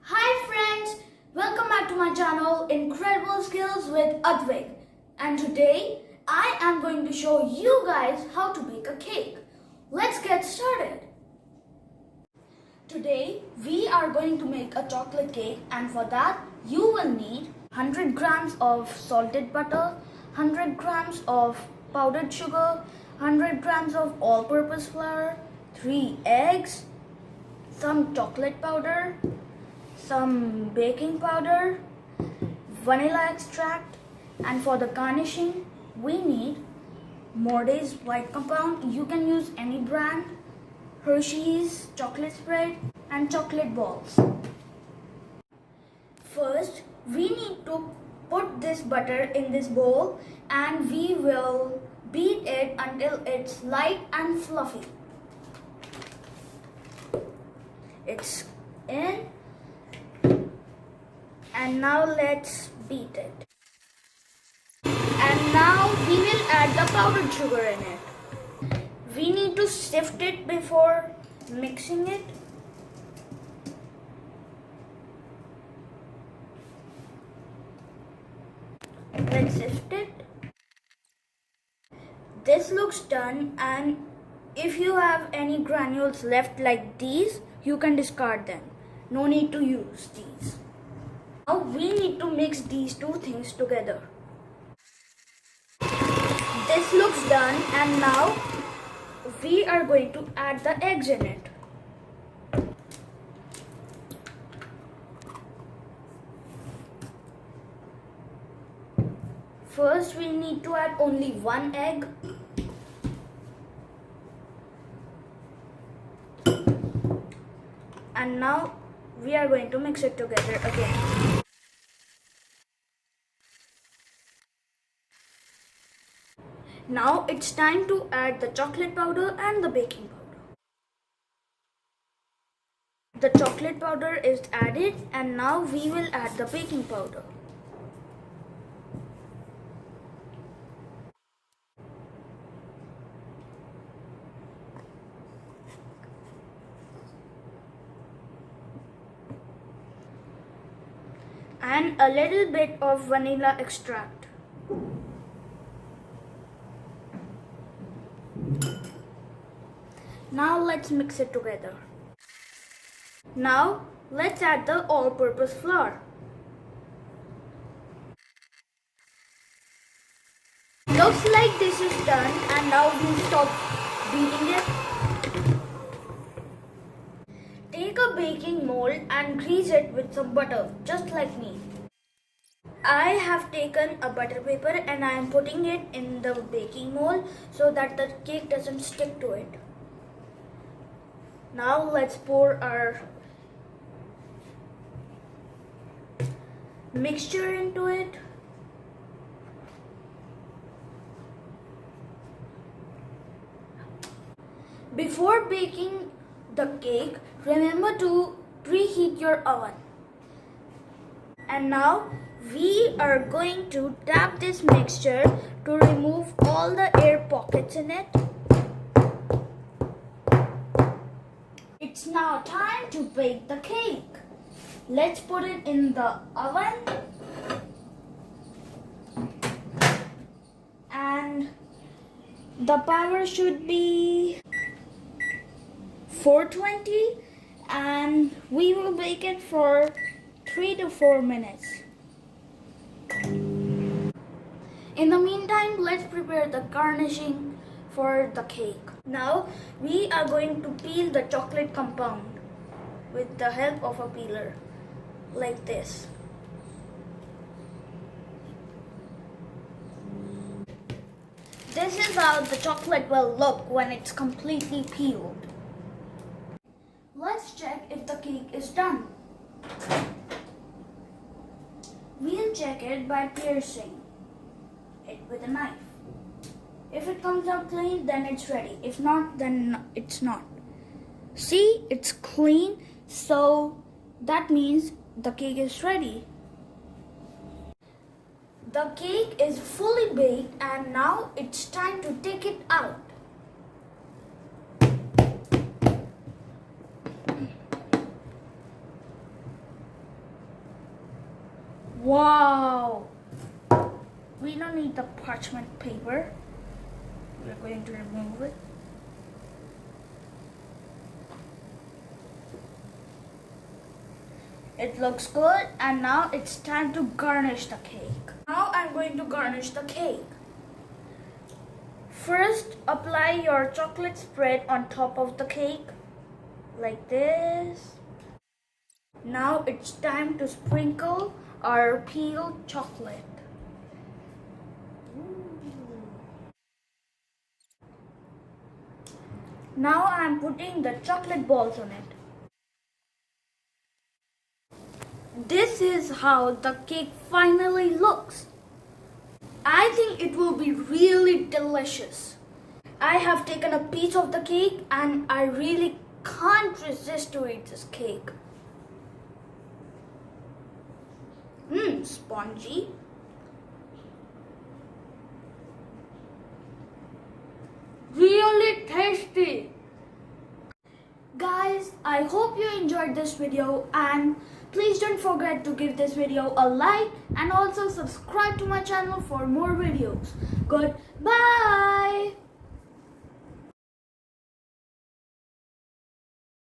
Hi friends, welcome back to my channel Incredible Skills with Advik, and today I am going to show you guys how to bake a cake. Let's get started. Today we are going to make a chocolate cake, and for that you will need 100 grams of salted butter, 100 grams of powdered sugar, 100 grams of all-purpose flour, 3 eggs, some chocolate powder, some baking powder, vanilla extract, and for the garnishing we need Morda's white compound. You can use any brand, Hershey's chocolate spread, and chocolate balls. First we need to put this butter in this bowl and we will beat it until it's light and fluffy. It's in. And now let's beat it. And now we will add the powdered sugar in it. We need to sift it before mixing it. Let's sift it. This looks done, and if you have any granules left like these, you can discard them. No need to use these. Now we need to mix these two things together. This looks done, and now we are going to add the eggs in it. First we need to add only one egg. And now we are going to mix it together again. Now it's time to add the chocolate powder and the baking powder. The chocolate powder is added, and now we will add the baking powder. And a little bit of vanilla extract. Now let's mix it together. Now let's add the all-purpose flour. Looks like this is done, and now we stop beating it. Take a baking mold and grease it with some butter, just like me. I have taken a butter paper and I am putting it in the baking mold so that the cake doesn't stick to it. Now let's pour our mixture into it. Before baking the cake, remember to preheat your oven. And now we are going to tap this mixture to remove all the air pockets in it. It's now time to bake the cake. Let's put it in the oven. And the power should be 420, and we will bake it for 3 to 4 minutes. In the meantime, let's prepare the garnishing for the cake. Now we are going to peel the chocolate compound with the help of a peeler, like this. This is how the chocolate will look when it's completely peeled. Let's check if the cake is done. We'll check it by piercing it with a knife. If it comes out clean, then it's ready. If not, then it's not. See, it's clean, so that means the cake is ready. The cake is fully baked, and now it's time to take it out. we don't need the parchment paper. We're going to remove it. It looks good, and now it's time to garnish the cake. Now I'm going to garnish the cake. First, apply your chocolate spread on top of the cake, like this. Now it's time to sprinkle our peeled chocolate. Now I'm putting the chocolate balls on it. This is how the cake finally looks. I think it will be really delicious. I have taken a piece of the cake and I really can't resist to eat this cake. Spongy. Really tasty. Guys, I hope you enjoyed this video, and please don't forget to give this video a like and also subscribe to my channel for more videos. Goodbye.